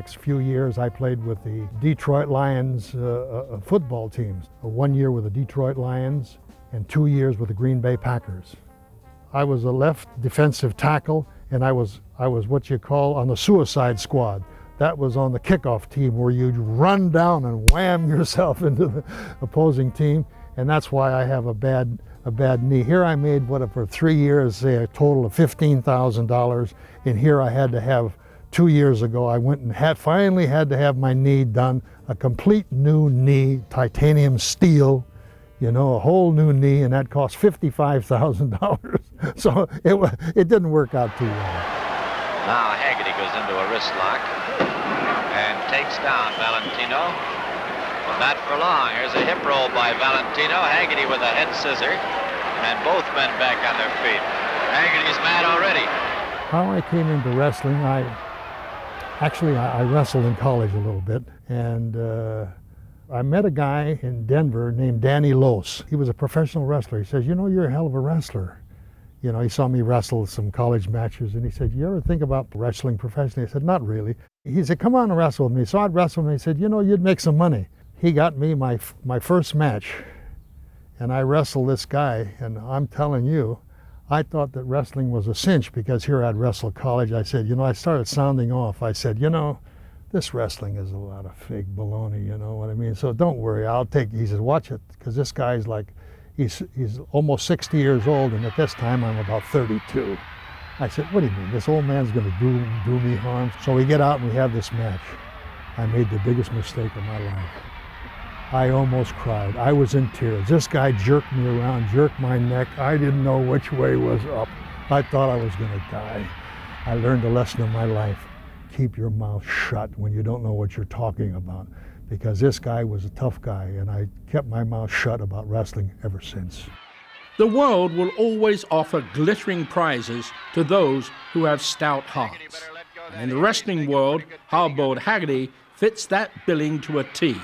next few years, I played with the Detroit Lions football teams. 1 year with the Detroit Lions and 2 years with the Green Bay Packers. I was a left defensive tackle, and I was what you call on the suicide squad. That was on the kickoff team where you'd run down and wham yourself into the opposing team, and that's why I have a bad knee. Here I made, for 3 years, say a total of $15,000, and here I had to have, 2 years ago, I went and finally had to have my knee done, a complete new knee, titanium steel, a whole new knee, and that cost $55,000. So it didn't work out too well. Now Haggerty goes into a wrist lock and takes down Valentino. But not for long. Here's a hip roll by Valentino. Haggerty with a head scissor, and both men back on their feet. Haggerty's mad already. How I came into wrestling, I wrestled in college a little bit, and I met a guy in Denver named Danny Lose. He was a professional wrestler. He says, you're a hell of a wrestler. He saw me wrestle some college matches, and he said, you ever think about wrestling professionally? I said, not really. He said, come on and wrestle with me. So I'd wrestle with him. He said, you'd make some money. He got me my first match, and I wrestled this guy, and I'm telling you, I thought that wrestling was a cinch because here I'd wrestled college. I said, I started sounding off. I said, this wrestling is a lot of fake baloney, you know what I mean? So don't worry, he says, watch it, because this guy's he's almost 60 years old, and at this time I'm about 32. I said, what do you mean? This old man's gonna do me harm? So we get out and we have this match. I made the biggest mistake of my life. I almost cried. I was in tears. This guy jerked me around, jerked my neck. I didn't know which way was up. I thought I was gonna die. I learned a lesson in my life. Keep your mouth shut when you don't know what you're talking about, because this guy was a tough guy, and I kept my mouth shut about wrestling ever since. The world will always offer glittering prizes to those who have stout hearts. And in the wrestling world, Hardboiled Haggerty fits that billing to a T.